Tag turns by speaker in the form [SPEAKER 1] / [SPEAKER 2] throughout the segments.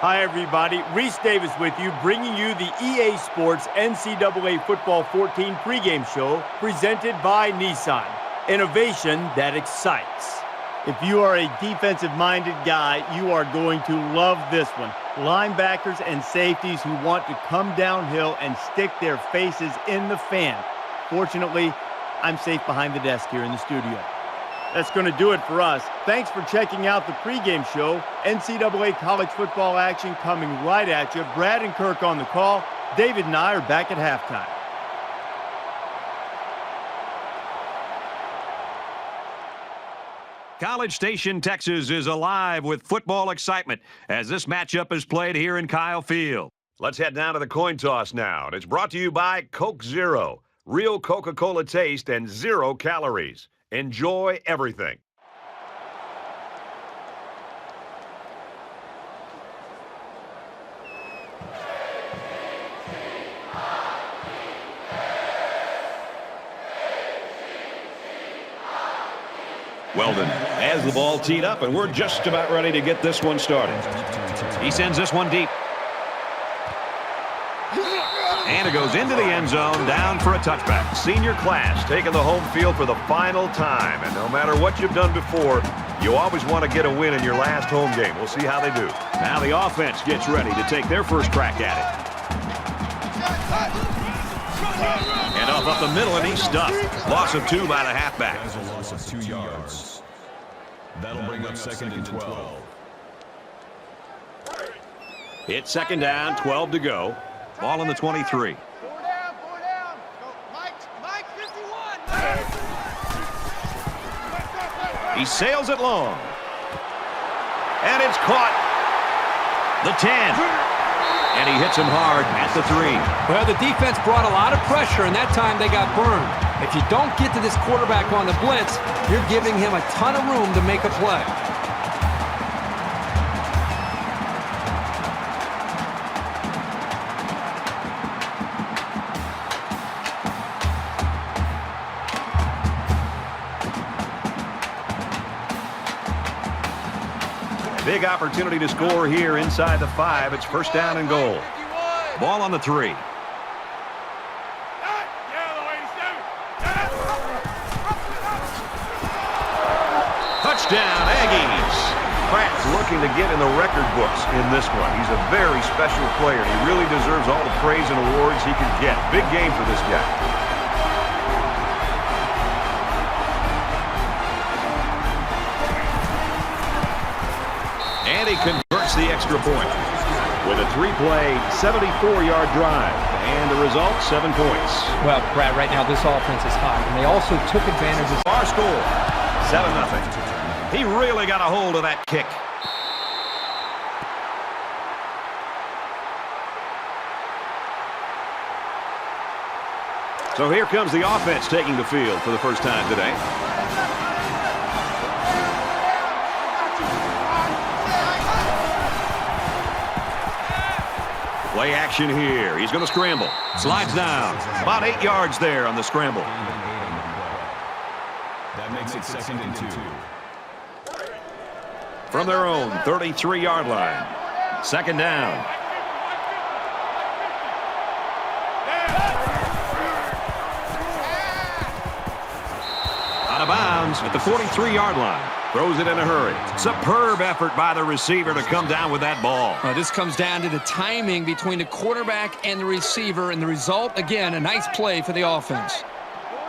[SPEAKER 1] Hi, everybody. Reese Davis with you, bringing you the EA Sports NCAA Football 14 pregame show presented by Nissan. Innovation that excites. If you are a defensive-minded guy, you are going to love this one. Linebackers and safeties who want to come downhill and stick their faces in the fan. Fortunately, I'm safe behind the desk here in the studio. That's going to do it for us. Thanks for checking out the pregame show. NCAA college football action coming right at you. Brad and Kirk on the call. David and I are back at halftime.
[SPEAKER 2] College Station, Texas is alive with football excitement as this matchup is played here in Kyle Field. Let's head down to the coin toss now. It's brought to you by Coke Zero. Real Coca-Cola taste and 0 calories. Enjoy everything. Weldon has the ball teed up, and we're just about ready to get this one started. He sends this one deep. And it goes into the end zone, down for a touchback. Senior class taking the home field for the final time. And no matter what you've done before, you always want to get a win in your last home game. We'll see how they do. Now the offense gets ready to take their first crack at it. And off up the middle, and he's stuffed. Loss of 2 by the halfback.
[SPEAKER 3] That's a loss of 2 yards. That'll bring up second and 12.
[SPEAKER 2] It's second down, 12 to go. Ball on the 23.
[SPEAKER 4] 4 down. Go, Mike 51.
[SPEAKER 2] He sails it long. And it's caught. The 10. And he hits him hard at the 3.
[SPEAKER 5] Well, the defense brought a lot of pressure, and that time they got burned. If you don't get to this quarterback on the blitz, you're giving him a ton of room to make a play.
[SPEAKER 2] Big opportunity to score here inside the 5. It's first down and goal. Ball on the 3. Touchdown, Aggies. Pratt's looking to get in the record books in this one. He's a very special player. He really deserves all the praise and awards he can get. Big game for this guy. And he converts the extra point with a 3-play, 74-yard drive. And the result, 7 points.
[SPEAKER 5] Well, Brad, right now this offense is hot, and they also took advantage of...
[SPEAKER 2] Our score, 7-0. He really got a hold of that kick. So here comes the offense taking the field for the first time today. Play action here. He's going to scramble. Slides down. About 8 yards there on the scramble.
[SPEAKER 3] That makes it second and 2.
[SPEAKER 2] From their own 33-yard line. Second down. Out of bounds at the 43-yard line. Throws it in a hurry. Superb effort by the receiver to come down with that ball.
[SPEAKER 5] This comes down to the timing between the quarterback and the receiver, and the result, again, a nice play for the offense.
[SPEAKER 4] 4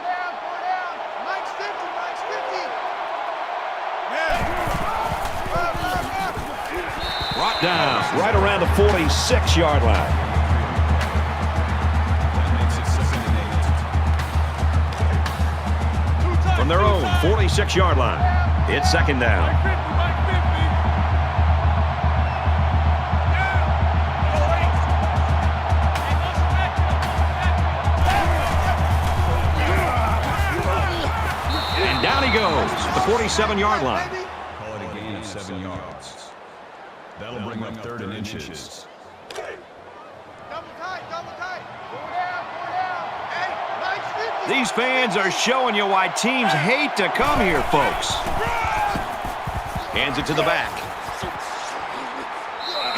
[SPEAKER 4] down. Mike's 50.
[SPEAKER 2] Brought down right around the 46-yard line.
[SPEAKER 3] That makes it second and 8.
[SPEAKER 2] From their own 46-yard line, it's second down. And down he goes, the 47-yard line.
[SPEAKER 3] Call it a gain of 7 yards. That'll bring up third and inches.
[SPEAKER 4] Double tight. 4 down. Hey, Mike's 50.
[SPEAKER 2] These fans are showing you why teams hate to come here, folks. Hands it to the back.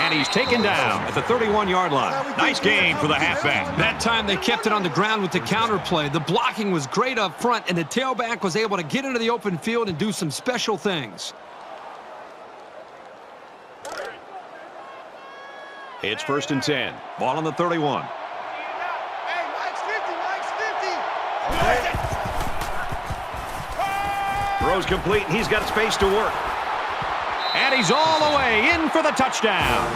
[SPEAKER 2] And he's taken down at the 31-yard line. Nice game for the halfback.
[SPEAKER 5] That time they kept it on the ground with the counter play. The blocking was great up front, and the tailback was able to get into the open field and do some special things.
[SPEAKER 2] It's 1st and 10. Ball on the 31.
[SPEAKER 4] Hey, Mike's 50, Mike's 50.
[SPEAKER 2] Throws complete, and he's got space to work. And he's all the way in for the touchdown.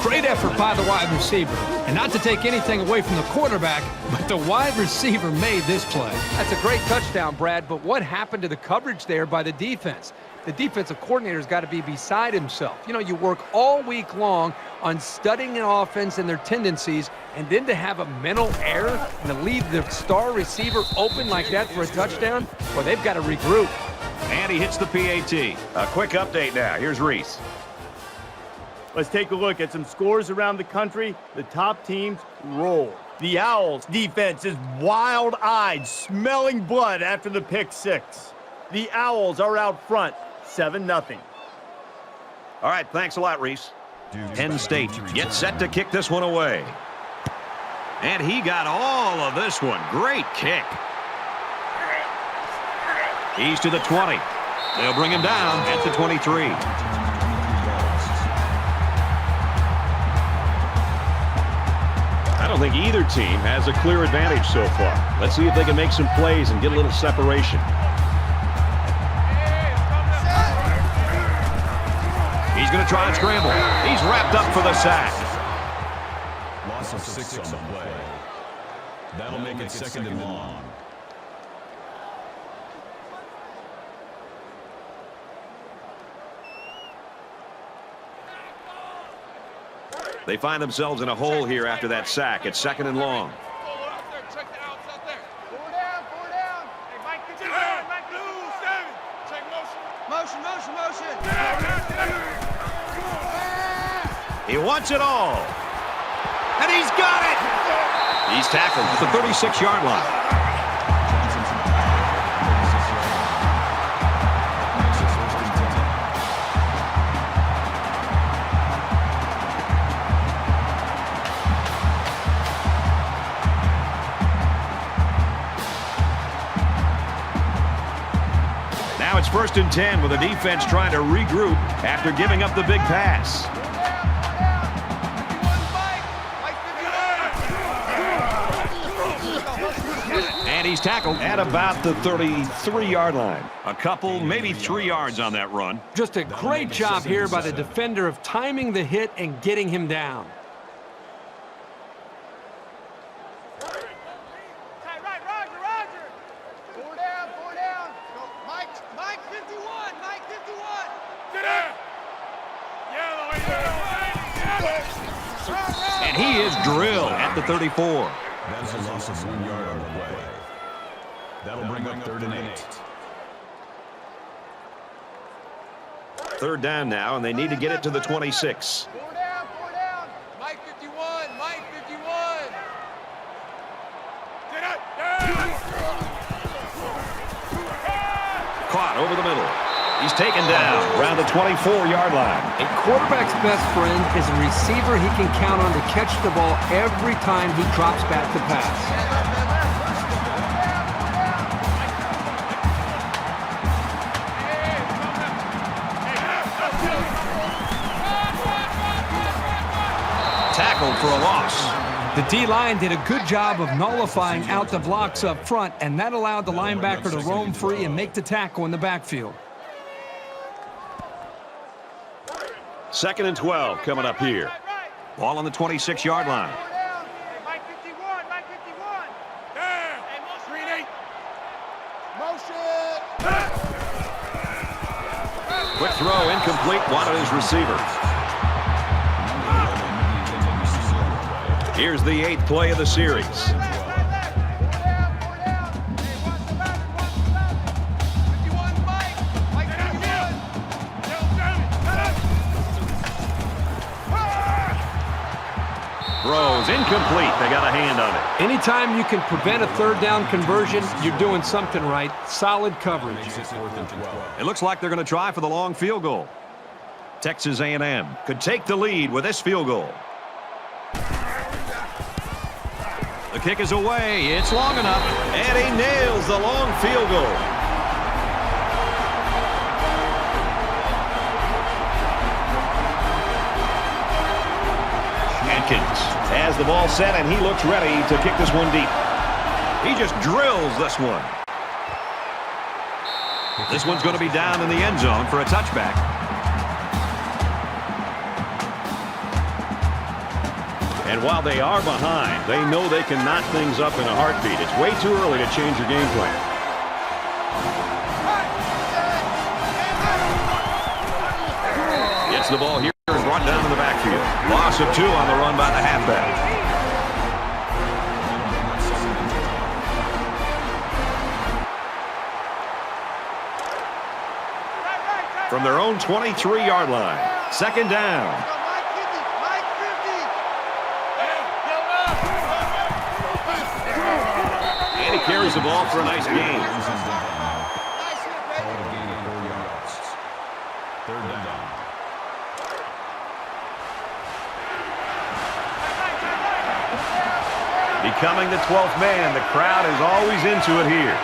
[SPEAKER 5] Great effort by the wide receiver. And not to take anything away from the quarterback, but the wide receiver made this play. That's a great touchdown, Brad, but what happened to the coverage there by the defense? The defensive coordinator's got to be beside himself. You know, you work all week long on studying an offense and their tendencies, and then to have a mental error and to leave the star receiver open like that for a touchdown, well, they've got to regroup.
[SPEAKER 2] And he hits the PAT. A quick update now. Here's Reese.
[SPEAKER 1] Let's take a look at some scores around the country. The top teams roll. The Owls' defense is wild-eyed, smelling blood after the pick six. The Owls are out front, 7-0.
[SPEAKER 2] All right, thanks a lot, Reese. Penn State gets set to kick this one away. And he got all of this one. Great kick. He's to the 20. They'll bring him down at the 23. I don't think either team has a clear advantage so far. Let's see if they can make some plays and get a little separation. He's going to try and scramble. He's wrapped up for the sack.
[SPEAKER 3] Loss of 6 on the play. That'll make it 2nd and long.
[SPEAKER 2] They find themselves in a hole here after that sack. It's 2nd and long.
[SPEAKER 4] Check the outs out there. 4 down, 4 down. Hey, Mike, get your down. Mike, blue, 7. Check motion. Motion, motion, motion.
[SPEAKER 2] He wants it all. And he's got it. He's tackled at the 36-yard line. Now it's 1st and 10 with the defense trying to regroup after giving up the big pass. And he's tackled at about the 33-yard line. A couple, maybe 3 yards on that run.
[SPEAKER 5] Just a great job here by the defender of timing the hit and getting him down.
[SPEAKER 4] Right, Roger, Roger. 4 down, 4 down. Go, Mike 51, Mike 51. Get in.
[SPEAKER 2] And he is drilled at the 34.
[SPEAKER 3] That is a loss of 1 yard on the play. That'll bring up 3rd and 8.
[SPEAKER 2] 3rd down now, and they need to get it to the 26.
[SPEAKER 4] 4 down, 4 down. Mike 51, Mike 51. Get it.
[SPEAKER 2] Caught over the middle. He's taken down around the 24-yard line.
[SPEAKER 5] A quarterback's best friend is a receiver he can count on to catch the ball every time he drops back to pass.
[SPEAKER 2] Tackled for a loss.
[SPEAKER 5] The D-line did a good job of nullifying out the blocks up front, and that allowed the linebacker to roam free and make the tackle in the backfield.
[SPEAKER 2] 2nd and 12 coming up here. Ball on the 26-yard line.
[SPEAKER 4] Hey, Mike 51, Mike 51. Hey, motion. 3 and 8. Motion.
[SPEAKER 2] Quick throw, incomplete, wanted his receiver. Here's the 8th play of the series. Throws incomplete. They got a hand on it.
[SPEAKER 5] Anytime you can prevent a third down conversion, you're doing something right. Solid coverage.
[SPEAKER 2] It looks like they're going to try for the long field goal. Texas A&M could take the lead with this field goal. The kick is away. It's long enough. And he nails the long field goal. Hankins has the ball set, and he looks ready to kick this one deep. He just drills this one. This one's going to be down in the end zone for a touchback. And while they are behind, they know they can knot things up in a heartbeat. It's way too early to change your game plan. Gets the ball here and brought down to the backfield. Loss of 2 on the run by the halfback. From their own 23-yard line, second down. And he carries the ball for a nice gain. Becoming the 12th man, the crowd is always into it here.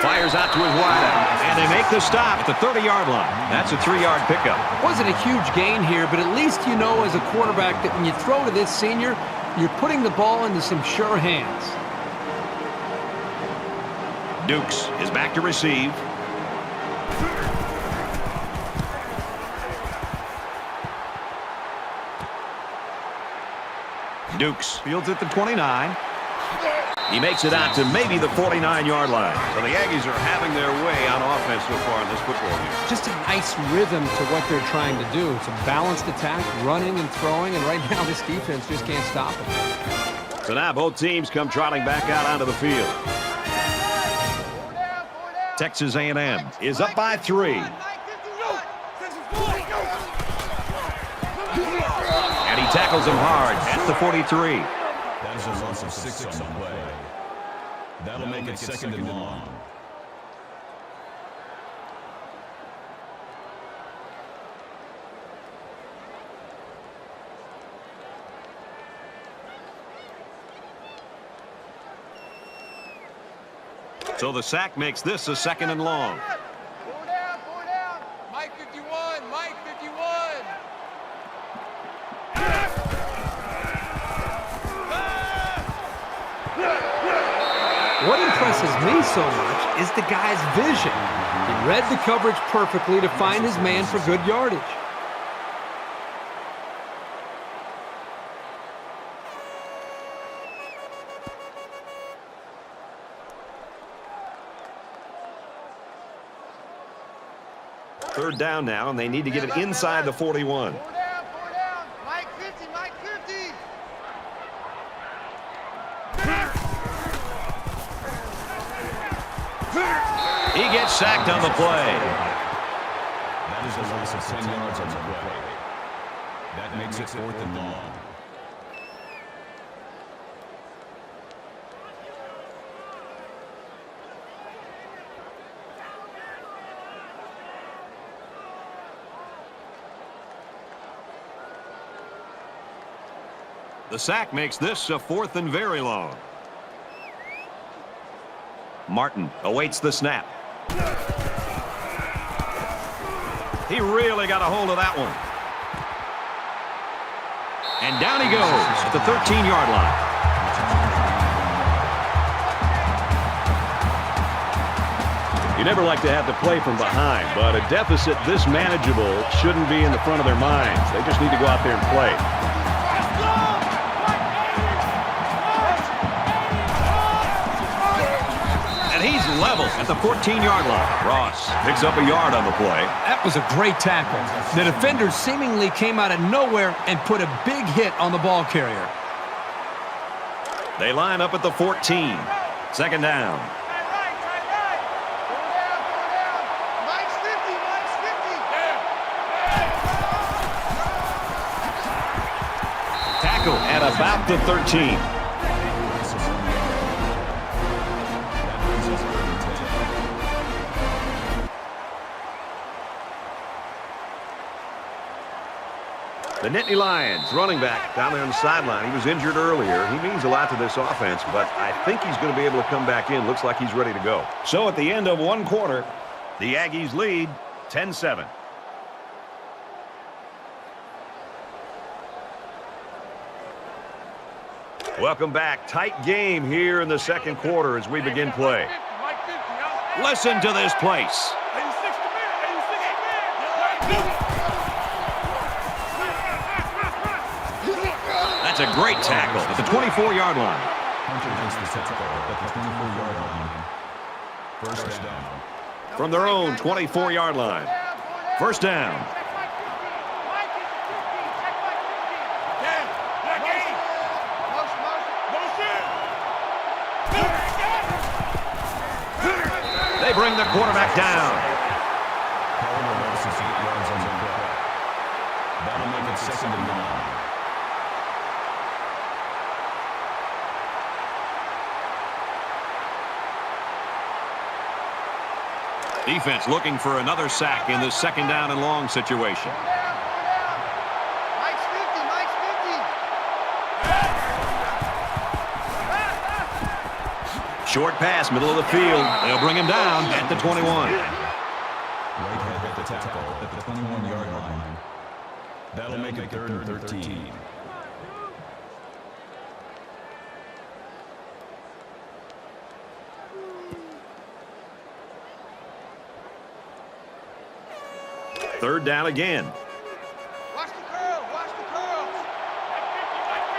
[SPEAKER 2] Fires out to his wideout, and they make the stop at the 30-yard line. That's a 3-yard pickup.
[SPEAKER 5] Wasn't a huge gain here, but at least you know as a quarterback that when you throw to this senior, you're putting the ball into some sure hands.
[SPEAKER 2] Dukes is back to receive. Dukes fields at the 29. He makes it out to maybe the 49-yard line. So the Aggies are having their way on offense so far in this football game.
[SPEAKER 5] Just a nice rhythm to what they're trying to do. It's a balanced attack, running and throwing, and right now this defense just can't stop them.
[SPEAKER 2] So now both teams come trotting back out onto the field. Texas A&M is up by 3. And he tackles him hard at the 43.
[SPEAKER 3] That is a loss of 6 on the play. That'll make it second and long.
[SPEAKER 2] So the sack makes this a second and long.
[SPEAKER 4] Four down. Mike 51, Mike 51.
[SPEAKER 5] What impresses me so much is the guy's vision. He read the coverage perfectly to find his man for good yardage.
[SPEAKER 2] Third down now, and they need to get it inside the 41.
[SPEAKER 4] Four down. Mike 50, Mike 50.
[SPEAKER 2] He gets sacked on the play.
[SPEAKER 3] That is a loss of 10 yards on the play. That makes it 4th and long.
[SPEAKER 2] The sack makes this a 4th and very long. Martin awaits the snap. He really got a hold of that one. And down he goes at the 13-yard line. You never like to have to play from behind, but a deficit this manageable shouldn't be in the front of their minds. They just need to go out there and play. He's level at the 14-yard line. Ross picks up a yard on the play.
[SPEAKER 5] That was a great tackle. The defender seemingly came out of nowhere and put a big hit on the ball carrier.
[SPEAKER 2] They line up at the 14. Second down.
[SPEAKER 4] Right. Four down. Mike's 50, Mike's 50.
[SPEAKER 2] at about the 13. The Nittany Lions running back down there on the sideline. He was injured earlier. He means a lot to this offense, but I think he's going to be able to come back in. Looks like he's ready to go. So at the end of one quarter, the Aggies lead 10-7. Welcome back. Tight game here in the second quarter as we begin play. Listen to this place. That's a great tackle at the 24-yard line.
[SPEAKER 3] First down.
[SPEAKER 2] From their own 24-yard line. First down. They bring the quarterback down.
[SPEAKER 3] That'll make it 2nd and 9.
[SPEAKER 2] Defense looking for another sack in this 2nd down and long situation.
[SPEAKER 4] Mike's 50, Mike's 50.
[SPEAKER 2] Short pass, middle of the field. They'll bring him down at the 21.
[SPEAKER 3] Whitehead at the tackle at the 21-yard line. That'll make it 3rd and 13.
[SPEAKER 2] Third down again.
[SPEAKER 4] Watch the curl, watch the curls.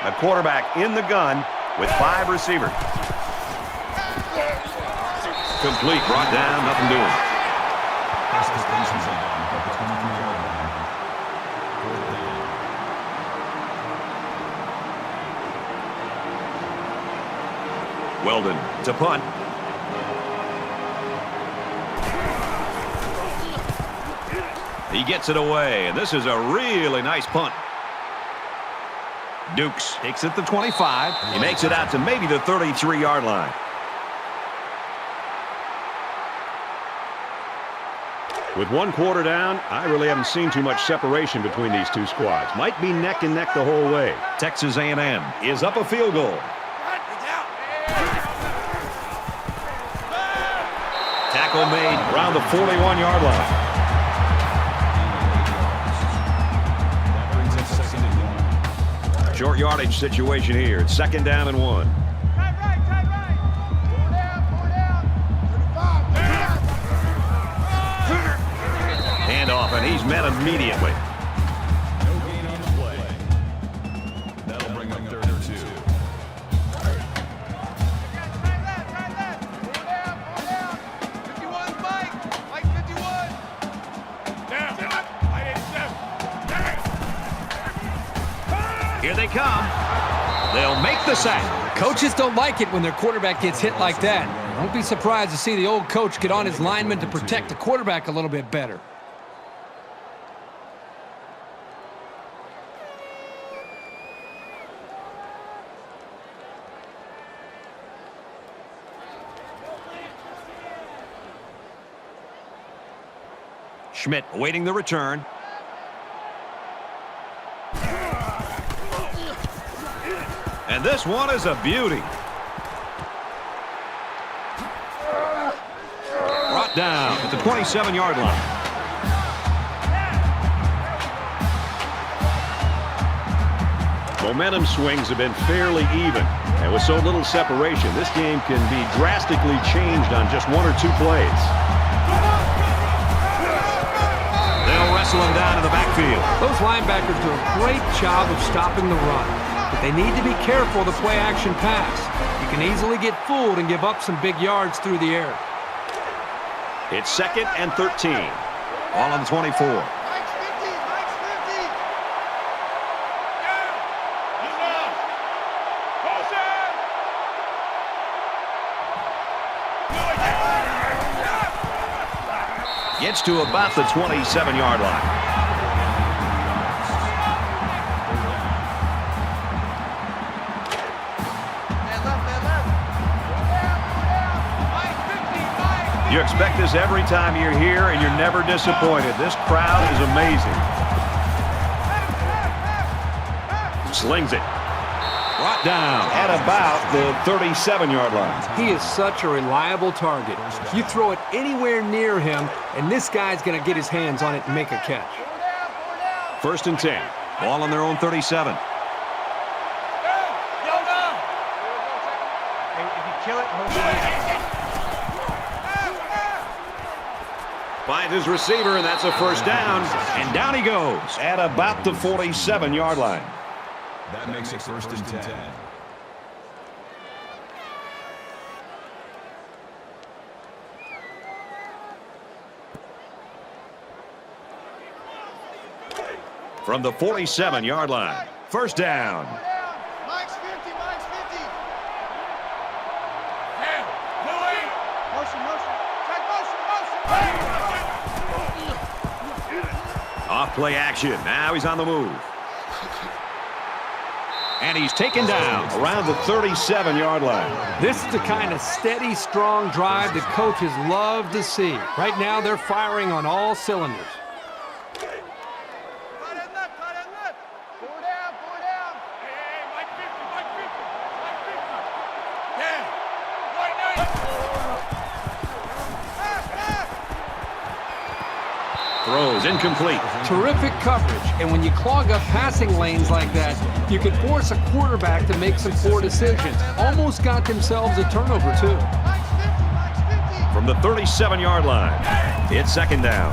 [SPEAKER 2] The quarterback in the gun with 5 receivers. Complete, brought down, nothing doing. Weldon to punt. He gets it away, and this is a really nice punt. Dukes takes it to 25. He makes it out to maybe the 33-yard line. With one quarter down, I really haven't seen too much separation between these two squads. Might be neck and neck the whole way. Texas A&M is up a field goal. Tackle made around the 41-yard line. Short yardage situation here. It's 2nd down and 1.
[SPEAKER 4] Tight right. 4 down. 35.
[SPEAKER 2] Handoff, and he's met immediately.
[SPEAKER 3] No gain on the play. That'll bring up 3rd and 2.
[SPEAKER 4] Tight left. 4 down. 51's Mike. Mike 51. Down. Mike 87.
[SPEAKER 2] Here they come. They'll make the sack.
[SPEAKER 5] Coaches don't like it when their quarterback gets hit like that. Don't be surprised to see the old coach get on his linemen to protect the quarterback a little bit better.
[SPEAKER 2] Schmidt awaiting the return. And this one is a beauty. Brought down at the 27-yard line. Momentum swings have been fairly even. And with so little separation, this game can be drastically changed on just 1 or 2 plays. They'll wrestle him down in the backfield.
[SPEAKER 5] Those linebackers do a great job of stopping the run, but they need to be careful of the play-action pass. You can easily get fooled and give up some big yards through the air.
[SPEAKER 2] It's 2nd and 13. All on the 24.
[SPEAKER 4] Mike's 50. Mike's 50. Down. Motion.
[SPEAKER 2] Gets to about the 27-yard line. You expect this every time you're here, and you're never disappointed. This crowd is amazing. Slings it. Brought down at about the 37-yard line.
[SPEAKER 5] He is such a reliable target. You throw it anywhere near him, and this guy's going to get his hands on it and make a catch.
[SPEAKER 2] 1st and 10. Ball on their own 37. Finds his receiver, and that's a 1st down. And down he goes at about the 47-yard line.
[SPEAKER 3] That makes it 1st and 10.
[SPEAKER 2] From the 47-yard line. 1st down.
[SPEAKER 4] Mike's 50, Mike's 50. Motion. Check motion.
[SPEAKER 2] Off play action. Now he's on the move. And he's taken down around the 37-yard line.
[SPEAKER 5] This is the kind of steady, strong drive that coaches love to see. Right now, they're firing on all cylinders.
[SPEAKER 2] Throws incomplete.
[SPEAKER 5] Terrific coverage, and when you clog up passing lanes like that, you can force a quarterback to make some poor decisions. Almost got themselves a turnover, too.
[SPEAKER 2] From the 37-yard line, it's 2nd down.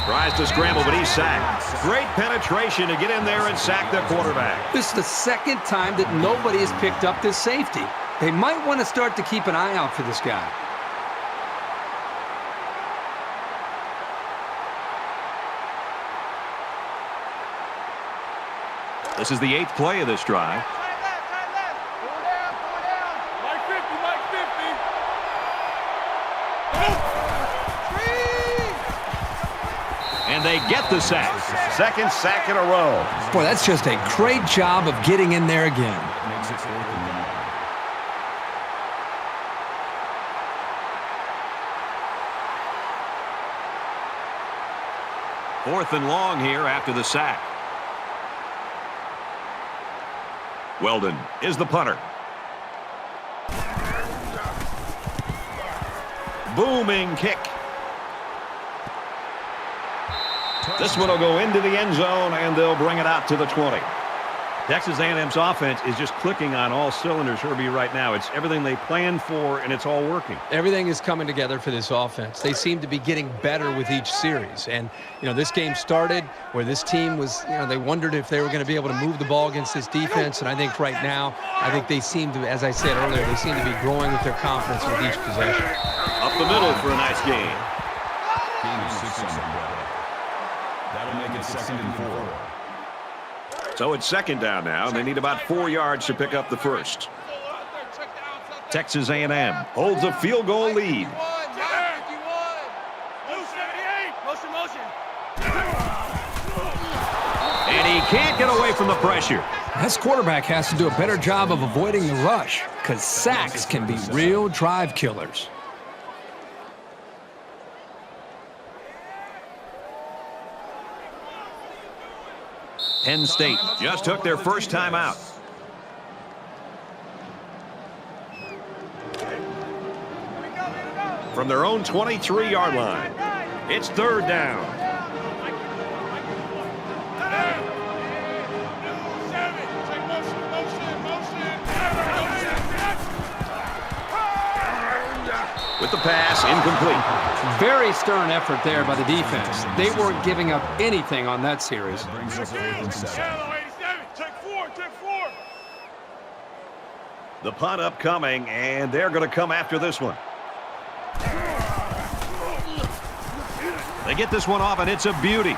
[SPEAKER 2] Tries to scramble, but he's sacked. Great penetration to get in there and sack the quarterback.
[SPEAKER 5] This is the 2nd time that nobody has picked up this safety. They might want to start to keep an eye out for this guy.
[SPEAKER 2] This is the 8th play of this drive.
[SPEAKER 4] Mike 50.
[SPEAKER 2] And they get the sack. 2nd sack in a row.
[SPEAKER 5] Boy, that's just a great job of getting in there again.
[SPEAKER 3] That makes it 4th and 9.
[SPEAKER 2] 4th and long here after the sack. Weldon is the punter. Booming kick. This one will go into the end zone, and they'll bring it out to the 20. Texas A&M's offense is just clicking on all cylinders, Herbie, right now. It's everything they planned for, and it's all working.
[SPEAKER 5] Everything is coming together for this offense. They seem to be getting better with each series. And, this game started where this team was, they wondered if they were going to be able to move the ball against this defense. And I think right now, they seem to, as I said earlier, they seem to be growing with their confidence with each possession.
[SPEAKER 2] Up the middle for a nice game.
[SPEAKER 3] Gain of 6 on the play. That'll make it 2nd and 4.
[SPEAKER 2] So it's 2nd down now, and they need about 4 yards to pick up the 1st. Texas A&M holds a field goal lead. And he can't get away from the pressure.
[SPEAKER 5] This quarterback has to do a better job of avoiding the rush because sacks can be real drive killers.
[SPEAKER 2] Penn State just took their first time out. From their own 23-yard line, it's 3rd down. With the pass, incomplete.
[SPEAKER 5] Very stern effort there by the defense. They weren't giving up anything on that series.
[SPEAKER 3] That brings us 4th and 7.
[SPEAKER 4] Take four.
[SPEAKER 2] The punt upcoming, and they're going to come after this one. They get this one off, and it's a beauty.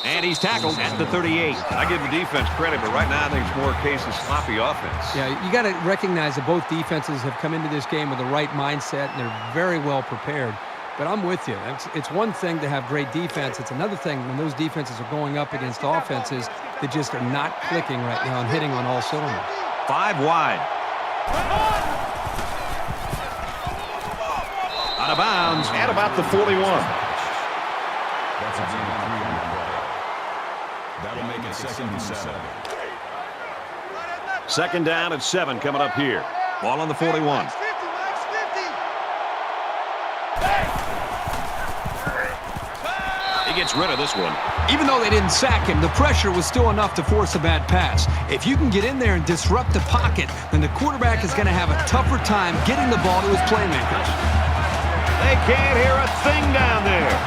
[SPEAKER 2] And he's tackled at the 38. I give the defense credit, but right now I think it's more a case of sloppy offense.
[SPEAKER 5] Yeah, you got to recognize that both defenses have come into this game with the right mindset, and they're very well prepared. But I'm with you. It's one thing to have great defense. It's another thing when those defenses are going up against offenses that just are not clicking right now and hitting on all cylinders.
[SPEAKER 2] 5 wide. Out of bounds at about the 41.
[SPEAKER 3] That's a gain of 3 on the play. That'll make it 2nd and 7.
[SPEAKER 2] 2nd down and 7 coming up here. Ball on the 41. He gets rid of this one.
[SPEAKER 5] Even though they didn't sack him, the pressure was still enough to force a bad pass. If you can get in there and disrupt the pocket, then the quarterback is going to have a tougher time getting the ball to his playmakers.
[SPEAKER 2] They can't hear a thing down there.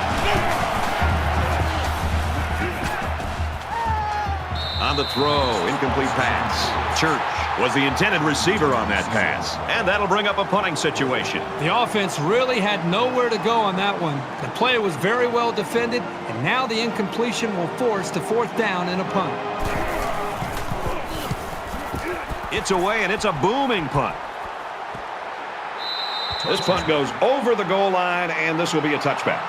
[SPEAKER 2] On the throw, incomplete pass. Church was the intended receiver on that pass. And that'll bring up a punting situation.
[SPEAKER 5] The offense really had nowhere to go on that one. The play was very well defended, and now the incompletion will force the 4th down and a punt.
[SPEAKER 2] It's away, and it's a booming punt. This punt goes over the goal line, and this will be a touchback.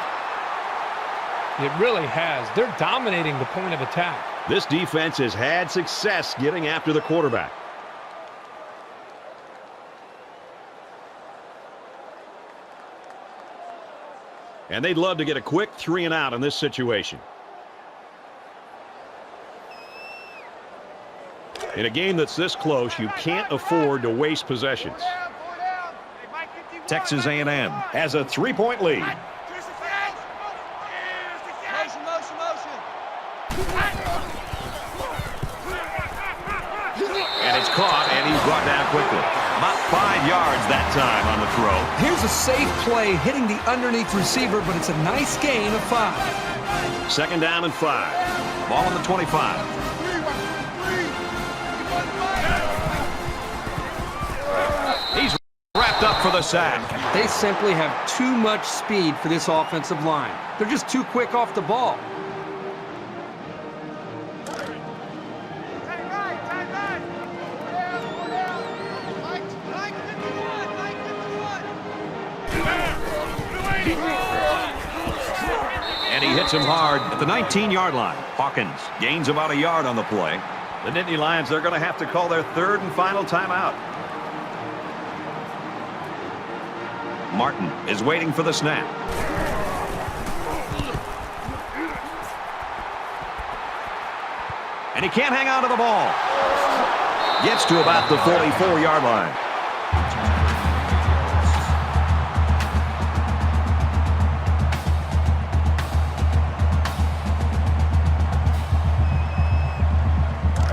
[SPEAKER 5] It really has. They're dominating the point of attack.
[SPEAKER 2] This defense has had success getting after the quarterback. And they'd love to get a quick 3 and out in this situation. In a game that's this close, you can't afford to waste possessions. Texas A&M has a 3-point lead. And it's caught, and he's brought down quickly. About 5 yards that time on the throw.
[SPEAKER 5] Here's a safe play hitting the underneath receiver, but it's a nice gain of 5.
[SPEAKER 2] 2nd down and 5. Ball on the 25. He's wrapped up for the sack.
[SPEAKER 5] They simply have too much speed for this offensive line. They're just too quick off the ball.
[SPEAKER 2] And he hits him hard at the 19-yard line. Hawkins gains about a yard on the play. The Nittany Lions, they're going to have to call their 3rd and final timeout. Martin is waiting for the snap. And he can't hang on to the ball. Gets to about the 44-yard line.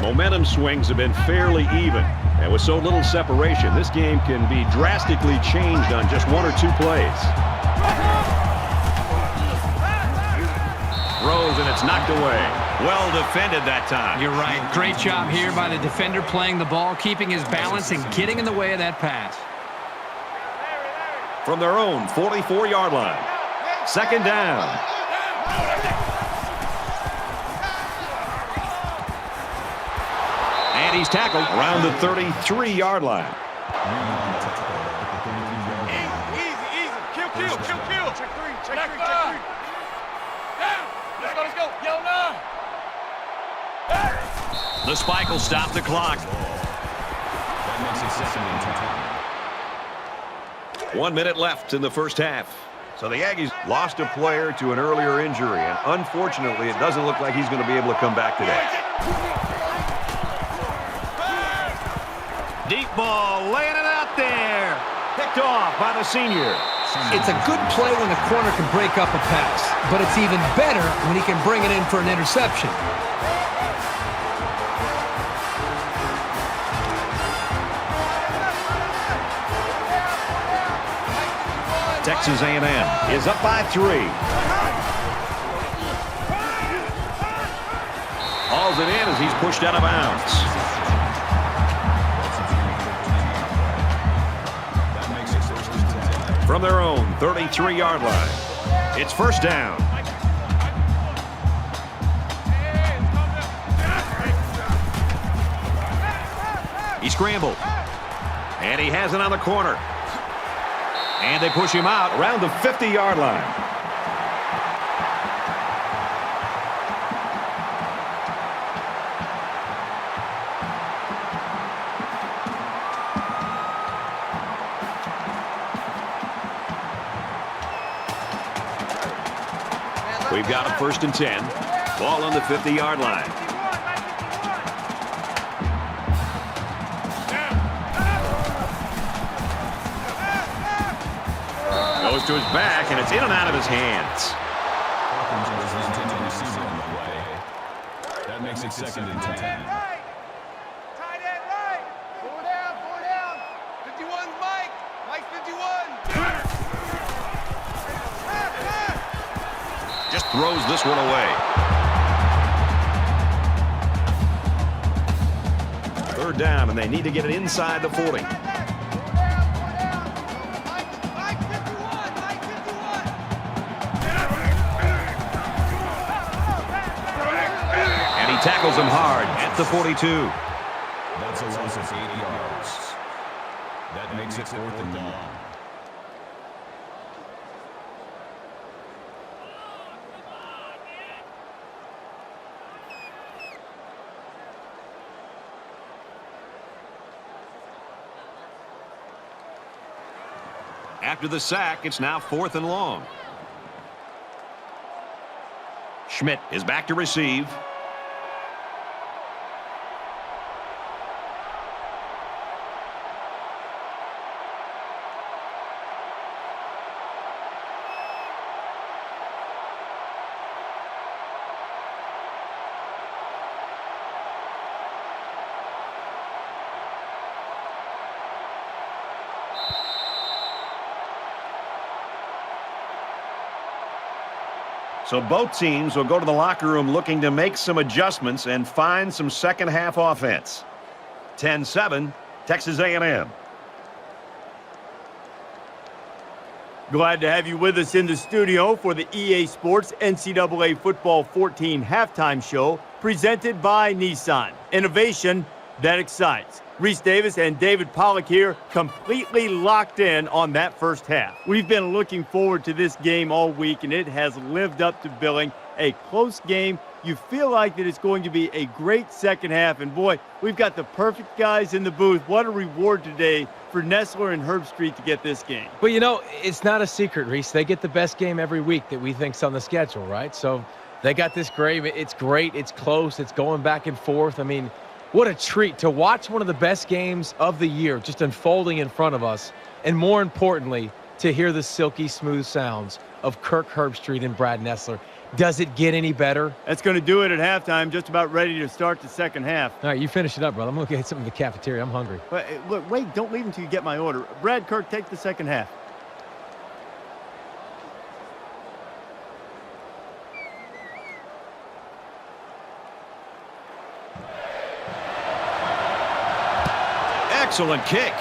[SPEAKER 2] Momentum swings have been fairly even. And with so little separation, this game can be drastically changed on just 1 or 2 plays. Throws, and it's knocked away. Well defended that time.
[SPEAKER 5] You're right. Great job here by the defender playing the ball, keeping his balance, and getting in the way of that pass.
[SPEAKER 2] From their own 44-yard line. 2nd down. And he's tackled around the 33-yard line.
[SPEAKER 4] Easy. Kill. Check 3. Down. Let's go. Yo, no.
[SPEAKER 2] The spike will stop the clock.
[SPEAKER 3] That makes it 2nd and 10.
[SPEAKER 2] 1 minute left in the first half. So the Aggies lost a player to an earlier injury, and unfortunately, it doesn't look like he's going to be able to come back today. Deep ball, laying it out there. Picked off by the senior.
[SPEAKER 5] It's a good play when the corner can break up a pass, but it's even better when he can bring it in for an interception.
[SPEAKER 2] Texas A&M is up by 3. Hauls it in as he's pushed out of bounds. From their own 33-yard line. It's 1st down. He scrambled. And he has it on the corner. And they push him out around the 50-yard line. We've got a 1st and 10. Ball on the 50-yard line. Goes to his back, and it's in and out of his hands.
[SPEAKER 3] That makes it 2nd and 10.
[SPEAKER 4] Tight end right. 4 down, 4 down. 51's Mike. Mike's 51.
[SPEAKER 2] Just throws this one away. 3rd down, and they need to get it inside the 40.
[SPEAKER 4] 4 down, 4 down. Mike 51, Mike 51.
[SPEAKER 2] And he tackles him hard at the 42.
[SPEAKER 3] That's a loss of 8 yards. That makes it 4th and long.
[SPEAKER 2] After the sack, it's now 4th and long. Schmidt is back to receive. So both teams will go to the locker room looking to make some adjustments and find some second-half offense. 10-7, Texas A&M.
[SPEAKER 1] Glad to have you with us in the studio for the EA Sports NCAA Football 14 halftime show presented by Nissan. Innovation that excites. Reese Davis and David Pollack here, completely locked in on that first half. We've been looking forward to this game all week, and it has lived up to billing. A close game. You feel like that it's going to be a great second half, and boy, we've got the perfect guys in the booth. What a reward today for Nessler and Herbstreit to get this game.
[SPEAKER 6] Well, you know, it's not a secret, Reese. They get the best game every week that we think's on the schedule, right? So they got this great. It's great. It's close. It's going back and forth. I mean, what a treat to watch one of the best games of the year just unfolding in front of us. And more importantly, to hear the silky smooth sounds of Kirk Herbstreit and Brad Nessler. Does it get any better?
[SPEAKER 1] That's going to do it at halftime, just about ready to start the second half.
[SPEAKER 6] All right, you finish it up, brother. I'm going to get something in the cafeteria. I'm hungry.
[SPEAKER 1] But, look, wait, don't leave until you get my order. Brad, Kirk, take the second half.
[SPEAKER 2] Excellent kick.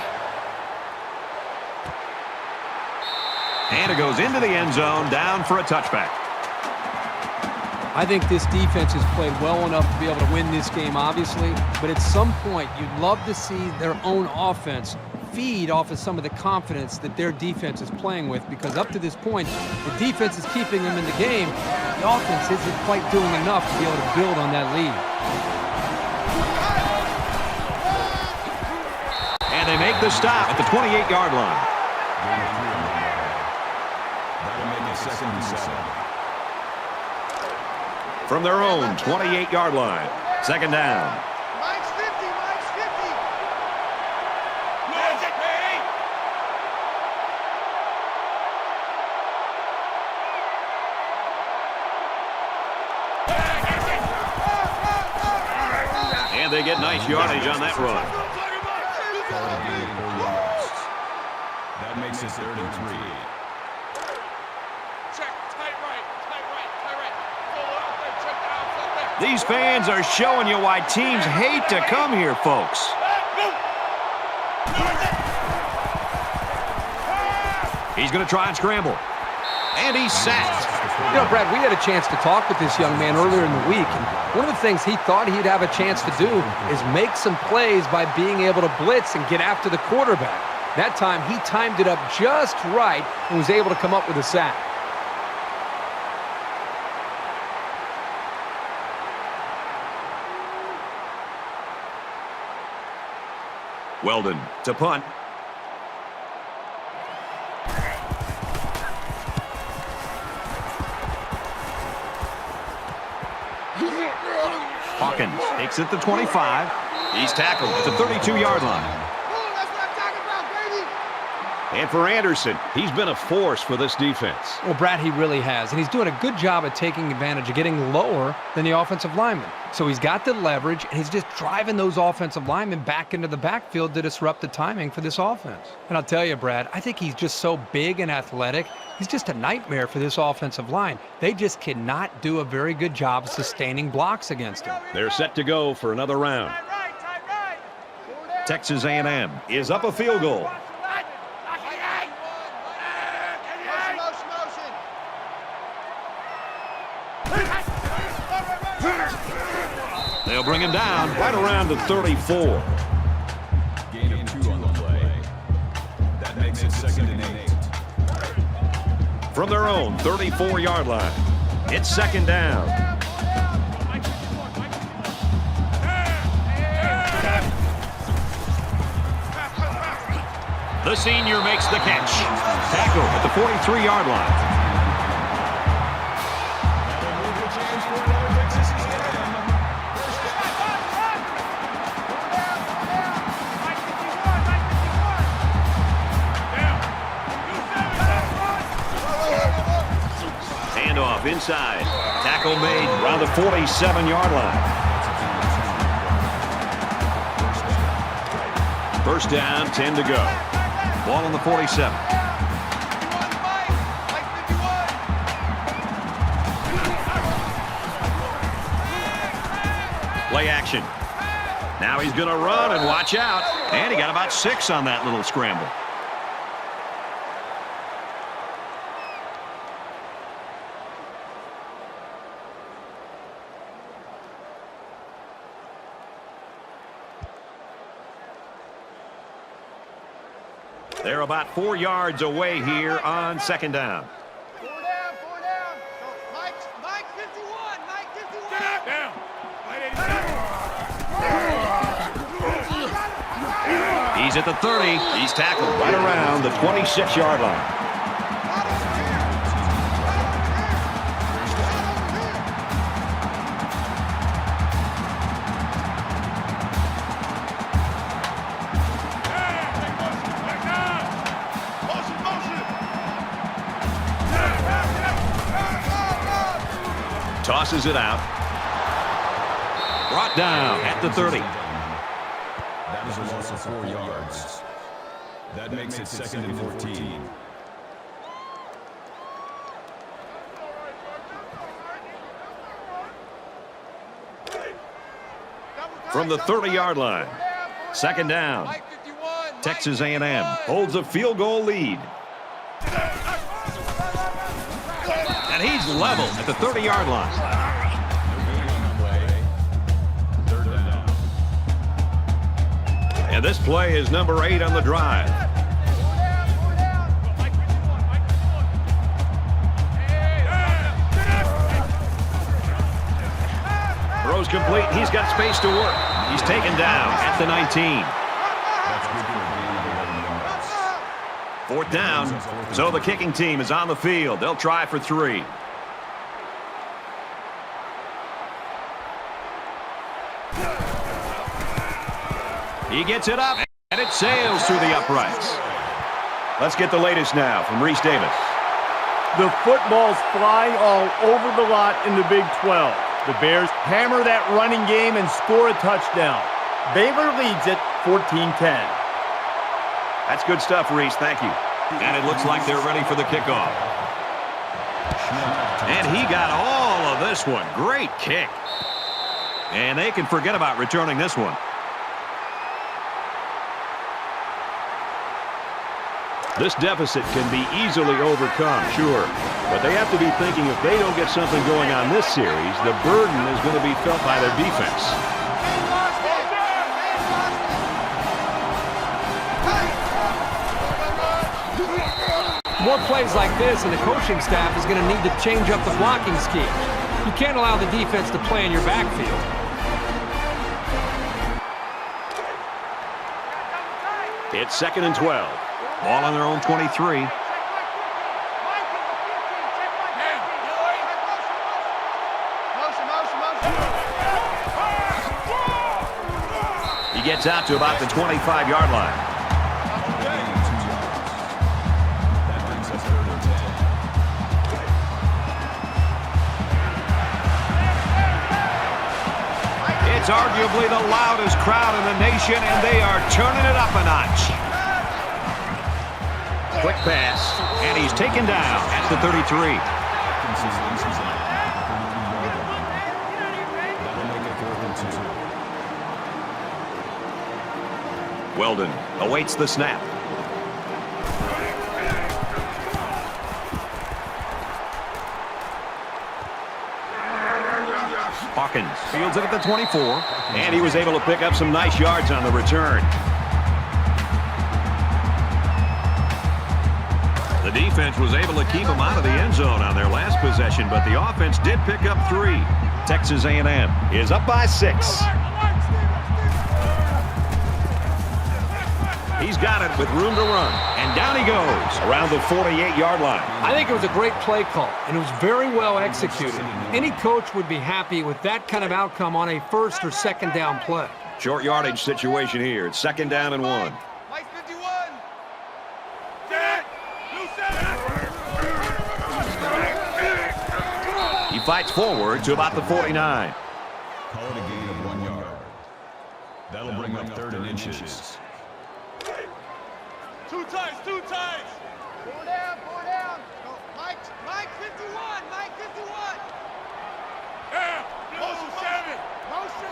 [SPEAKER 2] And it goes into the end zone, down for a touchback.
[SPEAKER 5] I think this defense has played well enough to be able to win this game, obviously. But at some point, you'd love to see their own offense feed off of some of the confidence that their defense is playing with. Because up to this point, the defense is keeping them in the game. The offense isn't quite doing enough to be able to build on that lead.
[SPEAKER 2] And they make the stop at the 28-yard line.
[SPEAKER 3] That'll make it 2nd and 7.
[SPEAKER 2] From their own 28-yard line. 2nd down.
[SPEAKER 4] Mike's 50, Mike's 50. Magic, baby.
[SPEAKER 2] And they get nice yardage on that run.
[SPEAKER 3] That makes it 3rd and 3.
[SPEAKER 4] Check, tight right, tight right, tight right. Full out there, check the outside there.
[SPEAKER 2] These fans are showing you why teams hate to come here, folks. He's going to try and scramble. And he's sacked.
[SPEAKER 5] You know, Brad, we had a chance to talk with this young man earlier in the week, and one of the things he thought he'd have a chance to do is make some plays by being able to blitz and get after the quarterback. That time, he timed it up just right and was able to come up with a sack.
[SPEAKER 2] Weldon to punt. Hawkins takes it to 25. He's tackled at the 32-yard line.
[SPEAKER 4] That's what I'm talking about, baby.
[SPEAKER 2] And for Anderson, he's been a force for this defense.
[SPEAKER 5] Well, Brad, he really has, and he's doing a good job at taking advantage of getting lower than the offensive lineman. So he's got the leverage, and he's just driving those offensive linemen back into the backfield to disrupt the timing for this offense. And I'll tell you, Brad, I think he's just so big and athletic. He's just a nightmare for this offensive line. They just cannot do a very good job sustaining blocks against him.
[SPEAKER 2] They're set to go for another round. Texas A&M is up a field goal. They'll bring him down right around the 34.
[SPEAKER 3] Gain of 2 on the play. That makes it 2nd and 8.
[SPEAKER 2] From their own 34-yard line, it's 2nd down. The senior makes the catch. Tackle at the 43-yard line. Handoff inside. Tackle made around the 47-yard line. First down, 10 to go. Ball on the 47. Play action. Now he's going to run and watch out. And he got about 6 on that little scramble. They're about 4 yards away here on 2nd down.
[SPEAKER 4] 4 down, 4 down. Mike 51, Mike 51. Down.
[SPEAKER 2] He's at the 30. He's tackled right around the 26-yard line. Tosses it out. Brought down at the 30.
[SPEAKER 3] That is a loss of 4 yards. That makes it 2nd and 14.
[SPEAKER 2] From the 30-yard line. 2nd down. Texas A&M holds a field goal lead. And he's level at the 30-yard line. And this play is number 8 on the drive. Throws complete. He's got space to work. He's taken down at the 19. 4th down. So the kicking team is on the field. They'll try for 3. He gets it up, and it sails through the uprights. Let's get the latest now from Reese Davis.
[SPEAKER 1] The football's flying all over the lot in the Big 12. The Bears hammer that running game and score a touchdown. Baylor leads it 14-10.
[SPEAKER 2] That's good stuff, Reese. Thank you. And it looks like they're ready for the kickoff. And he got all of this one. Great kick. And they can forget about returning this one. This deficit can be easily overcome, sure. But they have to be thinking if they don't get something going on this series, the burden is going to be felt by their defense.
[SPEAKER 5] More plays like this, and the coaching staff is going to need to change up the blocking scheme. You can't allow the defense to play in your backfield.
[SPEAKER 2] It's 2nd and 12. Ball on their own 23. gets out to about the 25-yard line. It's arguably the loudest crowd in the nation, and they are turning it up a notch. Quick pass, and he's taken down at the 33. Weldon awaits the snap. Hawkins fields it at the 24, and he was able to pick up some nice yards on the return. The defense was able to keep him out of the end zone on their last possession, but the offense did pick up 3. Texas A&M is up by 6. He's got it with room to run, and down he goes around the 48-yard line.
[SPEAKER 5] I think it was a great play call, and it was very well executed. Any coach would be happy with that kind of outcome on a first or second down play.
[SPEAKER 2] Short yardage situation here. It's 2nd down and 1.
[SPEAKER 4] Mike 51. Set. New set.
[SPEAKER 2] He fights forward to about the 49.
[SPEAKER 3] Call it a gain of 1 yard. That'll bring up 3rd and inches.
[SPEAKER 4] Two times. 4 down. Go. Mike 51. Mike 51. Yeah. Motion 7. Motion.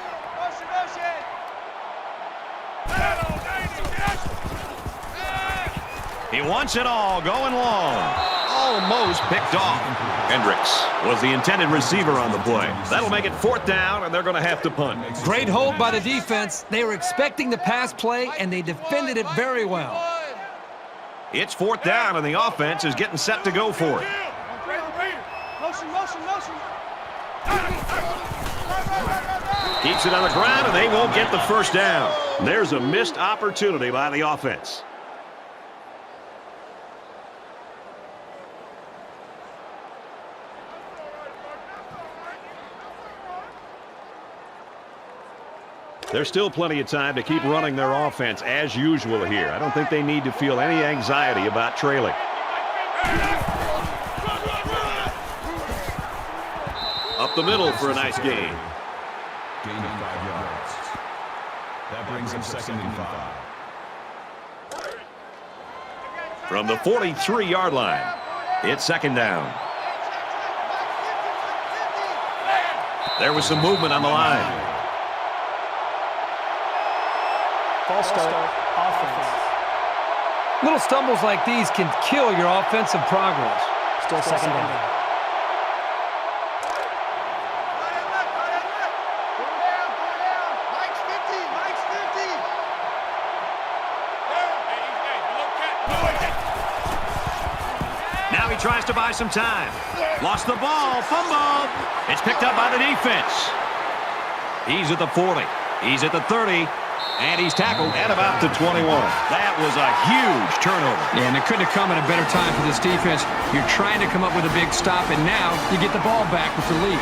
[SPEAKER 2] He wants it all going long. Almost picked off. Hendricks was the intended receiver on the play. That'll make it 4th down, and they're going to have to punt.
[SPEAKER 5] Great hold by the defense. They were expecting the pass play, and they defended it very well.
[SPEAKER 2] It's 4th down, and the offense is getting set to go for it.
[SPEAKER 4] Motion.
[SPEAKER 2] Keeps it on the ground, and they won't get the 1st down. There's a missed opportunity by the offense. There's still plenty of time to keep running their offense as usual here. I don't think they need to feel any anxiety about trailing. Up the middle for a nice gain.
[SPEAKER 3] Gain of 5 yards. That brings up 2nd and 5.
[SPEAKER 2] From the 43-yard line, it's 2nd down. There was some movement on the line.
[SPEAKER 7] False start, offense.
[SPEAKER 5] Little stumbles like these can kill your offensive progress.
[SPEAKER 7] Still 2nd down.
[SPEAKER 4] Mike's 50.
[SPEAKER 2] Now he tries to buy some time. Lost the ball, fumble. It's picked up by the defense. He's at the 40. He's at the 30. And he's tackled at about the 21. That was a huge turnover.
[SPEAKER 5] Yeah, and it couldn't have come at a better time for this defense. You're trying to come up with a big stop, and now you get the ball back with the lead.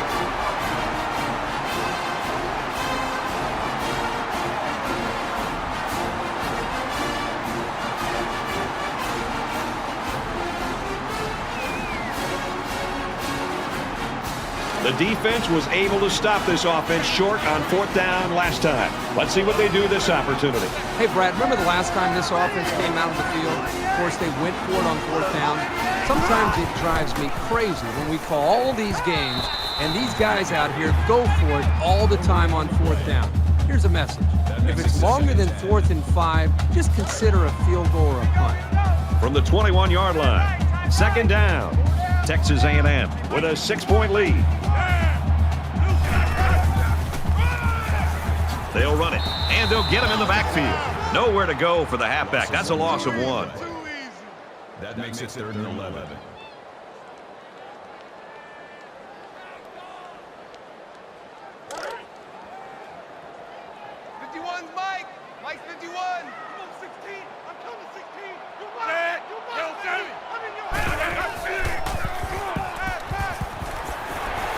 [SPEAKER 2] The defense was able to stop this offense short on 4th down last time. Let's see what they do this opportunity.
[SPEAKER 5] Hey, Brad, remember the last time this offense came out of the field? Of course, they went for it on 4th down. Sometimes it drives me crazy when we call all these games, and these guys out here go for it all the time on 4th down. Here's a message. If it's longer than 4th and 5, just consider a field goal or a punt.
[SPEAKER 2] From the 21-yard line, 2nd down. Texas A&M with a 6-point lead. They'll run it, and they'll get him in the backfield. Nowhere to go for the halfback. That's a loss of 1.
[SPEAKER 3] That makes it 3rd and 11.
[SPEAKER 4] Mike 51. Come on, 16. I'm coming, 16. You got it. I'm in your head.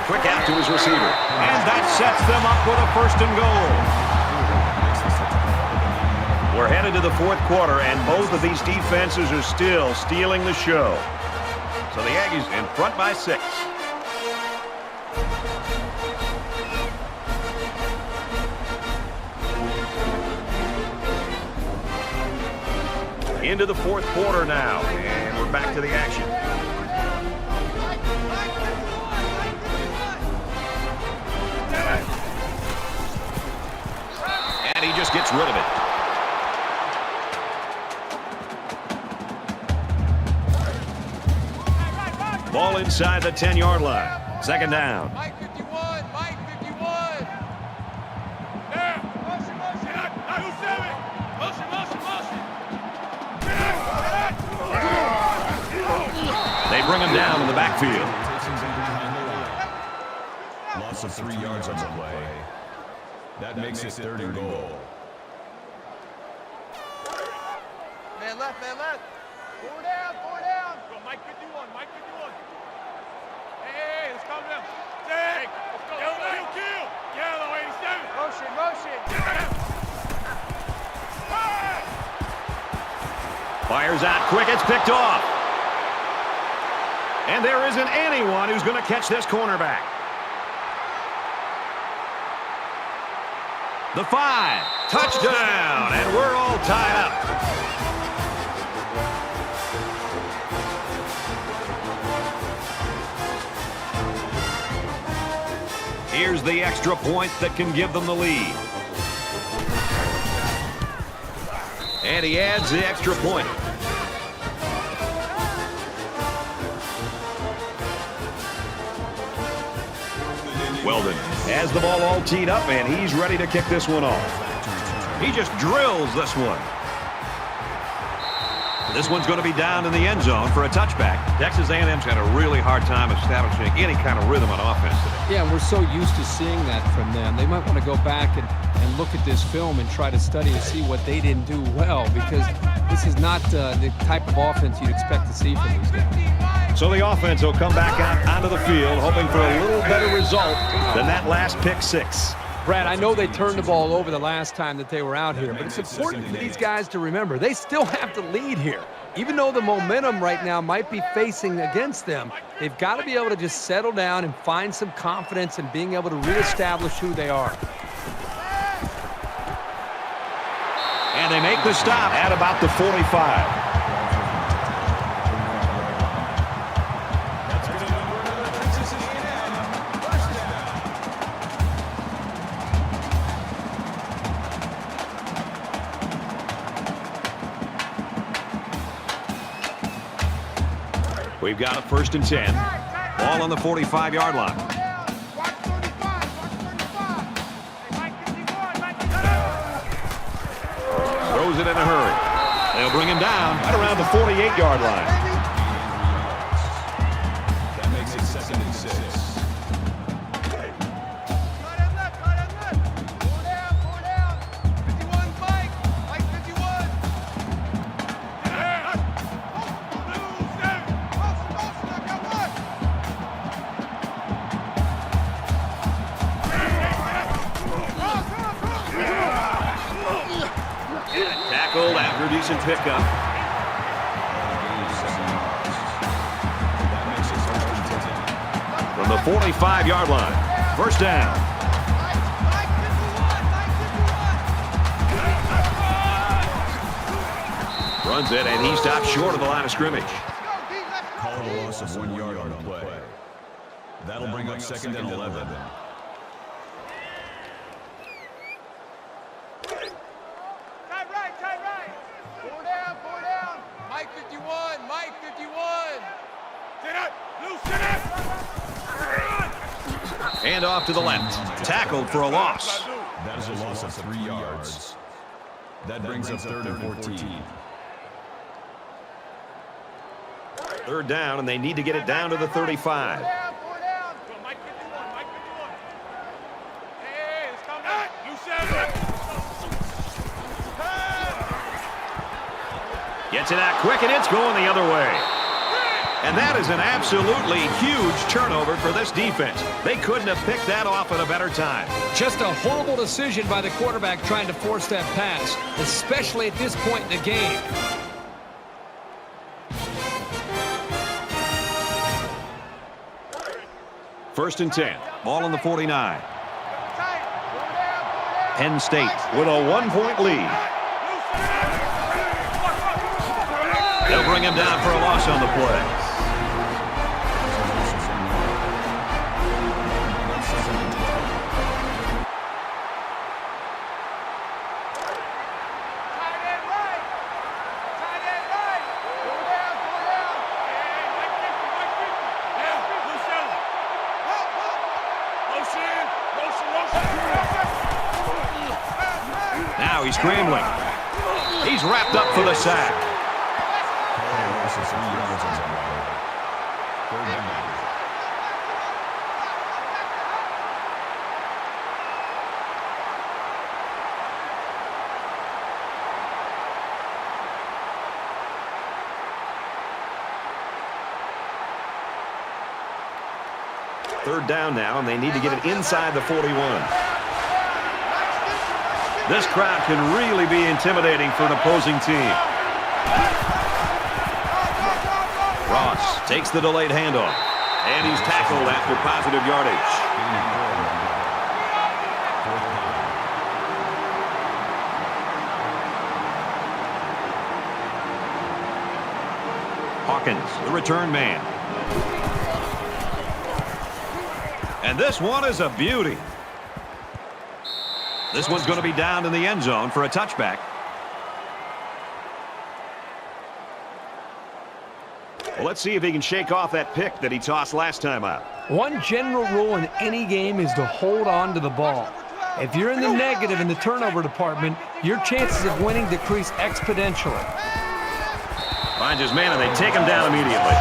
[SPEAKER 2] Quick out to his receiver. And that sets them up with a 1st and goal. We're headed to the fourth quarter, and both of these defenses are still stealing the show. So the Aggies in front by 6. Into the fourth quarter now, and we're back to the action. And he just gets rid of it. Ball inside the 10-yard line. Second down.
[SPEAKER 4] Mike 51, Mike 51. There. Motion, motion. Who's 7? Motion, motion, motion.
[SPEAKER 2] They bring him down in the backfield.
[SPEAKER 3] Loss of 3 yards on the play. That makes it 3rd and goal.
[SPEAKER 4] Man left, man left. 4 down, 4 down. Go, Mike 51, Mike 51. Hey, let's calm down. Take. Let's go. Kill, kill. Yellow 87. Motion, motion.
[SPEAKER 2] Fires out quick. It's picked off. And there isn't anyone who's going to catch this cornerback. The 5. Touchdown. And we're all tied up. Here's the extra point that can give them the lead. And he adds the extra point. Weldon has the ball all teed up, and he's ready to kick this one off. He just drills this one. This one's going to be down in the end zone for a touchback. Texas A&M's had a really hard time establishing any kind of rhythm on offense today.
[SPEAKER 5] Yeah, and we're so used to seeing that from them. They might want to go back and look at this film and try to study and see what they didn't do well, because this is not the type of offense you'd expect to see from these guys.
[SPEAKER 2] So the offense will come back out onto the field, hoping for a little better result than that last pick 6.
[SPEAKER 5] Brad, I know they turned the ball over the last time that they were out here, but it's important for these guys to remember they still have to lead here. Even though the momentum right now might be facing against them, they've got to be able to just settle down and find some confidence in being able to reestablish who they are.
[SPEAKER 2] And they make the stop at about the 45. We've got a 1st and 10. Ball on the 45-yard line. Throws it in a hurry. They'll bring him down right around the 48-yard line.
[SPEAKER 3] That makes it 2nd and 6.
[SPEAKER 2] After a decent pickup. From the 45-yard line. 1st down. Runs it, and he stops short of the line of scrimmage.
[SPEAKER 3] Call a loss of 1 yard on the play. That'll bring up 2nd and 11.
[SPEAKER 2] And off to the left. Tackled for a loss.
[SPEAKER 3] That is a loss of 3 yards. That brings up 3rd and 14.
[SPEAKER 2] 3rd down, and they need to get it down to the 35. Gets it out quick, and it's going the other way. And that is an absolutely huge turnover for this defense. They couldn't have picked that off at a better time.
[SPEAKER 5] Just a horrible decision by the quarterback trying to force that pass, especially at this point in the game.
[SPEAKER 2] First and 10. Ball on the 49. Penn State with a 1-point lead. They'll bring him down for a loss on the play. Now he's scrambling. He's wrapped up for the sack. Third down now, and they need to get it inside the 41. This crowd can really be intimidating for an opposing team. Ross takes the delayed handoff, and he's tackled after positive yardage. Hawkins, the return man. And this one is a beauty. This one's going to be down in the end zone for a touchback. Well, let's see if he can shake off that pick that he tossed last time out.
[SPEAKER 5] One general rule in any game is to hold on to the ball. If you're in the negative in the turnover department, your chances of winning decrease exponentially.
[SPEAKER 2] Finds his man, and they take him down immediately.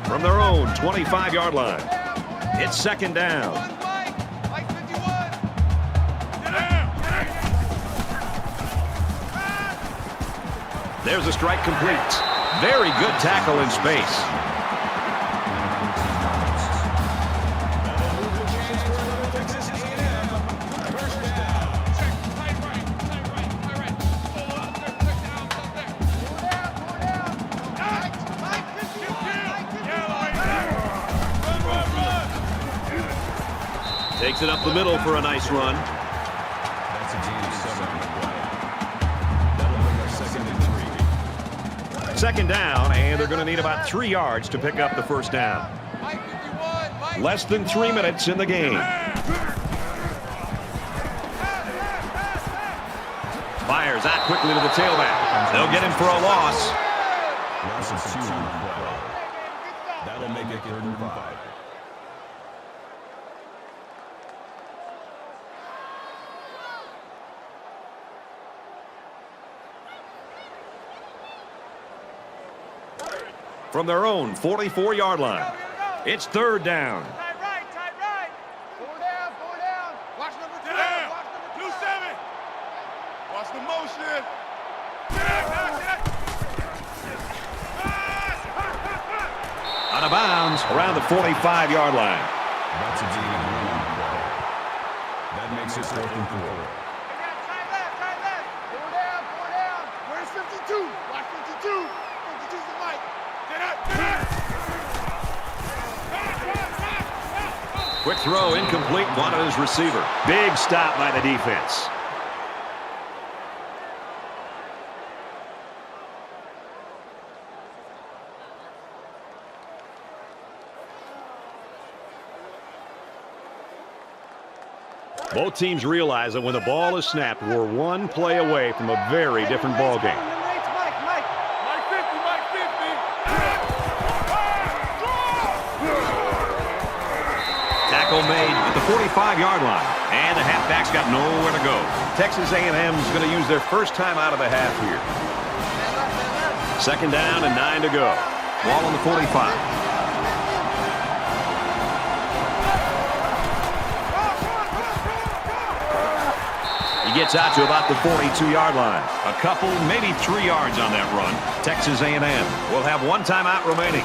[SPEAKER 2] From their own 25-yard line. It's second down. There's a strike complete. Very good tackle in space. Takes it up the middle for a nice run. Second down, and they're going to need about 3 yards to pick up the first down. Less than 3 minutes in the game. Fires out quickly to the tailback. They'll get him for a loss.
[SPEAKER 3] That'll make it 3rd and 5.
[SPEAKER 2] From their own 44-yard line. It's third down.
[SPEAKER 4] Tight right. 4 down. Watch number 2. Watch number 2-7. Watch the motion.
[SPEAKER 2] Out of bounds around the 45-yard line.
[SPEAKER 3] That's a gain of 1 on the play. That makes it 4th and 4.
[SPEAKER 4] Tight left. 4 down. Where's 52? Watch 52. 52's the mic.
[SPEAKER 2] Quick throw, incomplete, wanted his receiver. Big stop by the defense. Both teams realize that when the ball is snapped, we're 1 play away from a very different ball game. Tackle made at the 45-yard line, and the halfback's got nowhere to go. Texas A&M is going to use their first time out of the half here. Second down and 9 to go. Ball on the 45. He gets out to about the 42-yard line. A couple, maybe 3 yards on that run. Texas A&M will have 1 timeout remaining.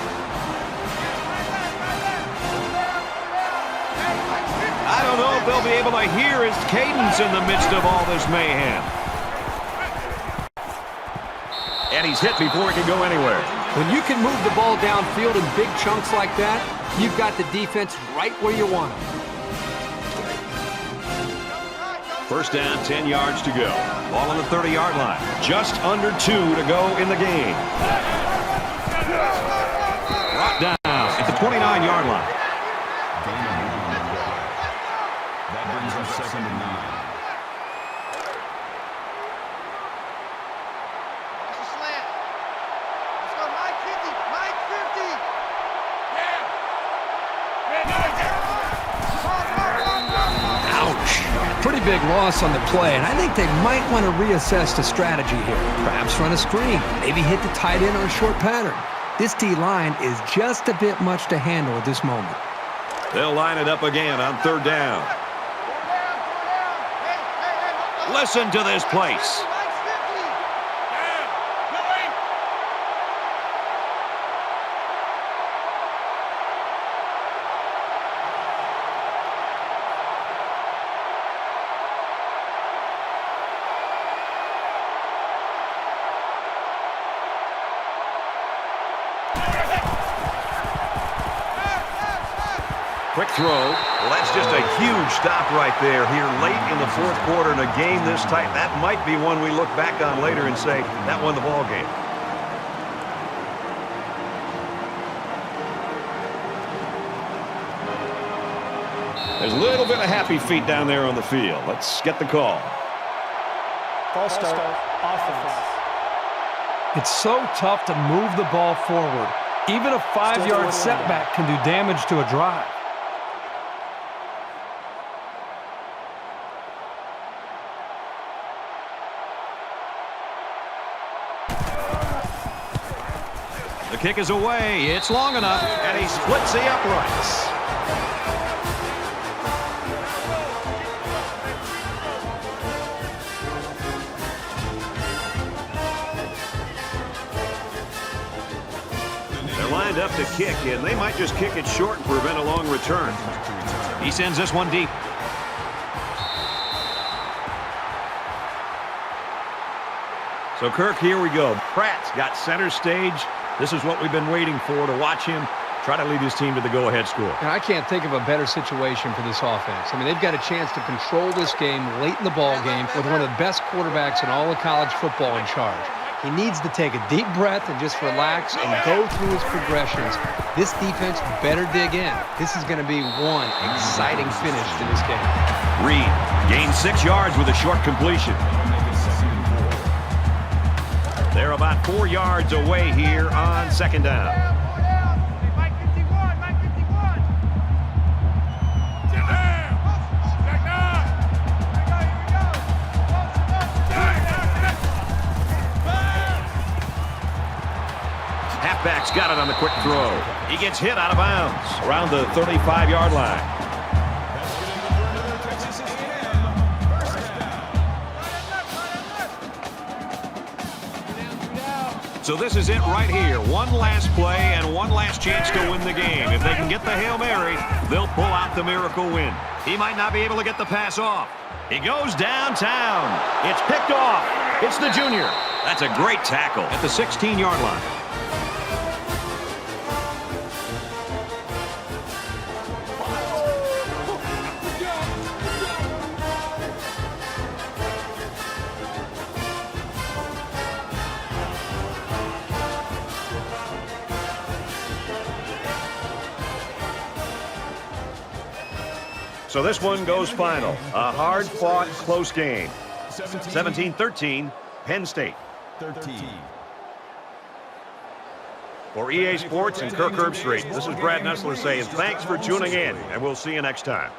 [SPEAKER 2] I don't know if they'll be able to hear his cadence in the midst of all this mayhem. And he's hit before he can go anywhere.
[SPEAKER 5] When you can move the ball downfield in big chunks like that, you've got the defense right where you want them.
[SPEAKER 2] First down, 10 yards to go. Ball on the 30-yard line. Just under 2 to go in the game. Brought down at the 29-yard line.
[SPEAKER 3] That brings up 2nd and 9.
[SPEAKER 5] Pretty big loss on the play, and I think they might want to reassess the strategy here. Perhaps run a screen, maybe hit the tight end on a short pattern. This D-line is just a bit much to handle at this moment.
[SPEAKER 2] They'll line it up again on 3rd down. Listen to this place. Quick throw. Well, that's just a huge stop right there here late in the 4th quarter in a game this tight. That might be one we look back on later and say that won the ball game. There's a little bit of happy feet down there on the field. Let's get the call.
[SPEAKER 7] False start. Offense.
[SPEAKER 5] It's so tough to move the ball forward. Even a 5-yard setback can do damage to a drive.
[SPEAKER 2] The kick is away. It's long enough, and he splits the uprights. They're lined up to kick, and they might just kick it short and prevent a long return. He sends this one deep. So, Kirk, here we go. Pratt's got center stage. This is what we've been waiting for, to watch him try to lead his team to the go-ahead score.
[SPEAKER 5] And I can't think of a better situation for this offense. I mean, they've got a chance to control this game late in the ball game with one of the best quarterbacks in all of college football in charge. He needs to take a deep breath and just relax and go through his progressions. This defense better dig in. This is going to be one exciting finish to this game.
[SPEAKER 2] Reed gains 6 yards with a short completion. They're about 4 yards away here on 2nd down. Halfback's got it on the quick throw. He gets hit out of bounds around the 35-yard line. So this is it right here. One last play and one last chance to win the game. If they can get the Hail Mary, they'll pull out the miracle win. He might not be able to get the pass off. He goes downtown. It's picked off. It's the junior. That's a great tackle at the 16-yard line. So this one goes final. A hard-fought, close game. 17-13, Penn State.
[SPEAKER 3] 13.
[SPEAKER 2] For EA Sports and Kirk Herbstreit, this is Brad Nessler saying thanks for tuning in, and we'll see you next time.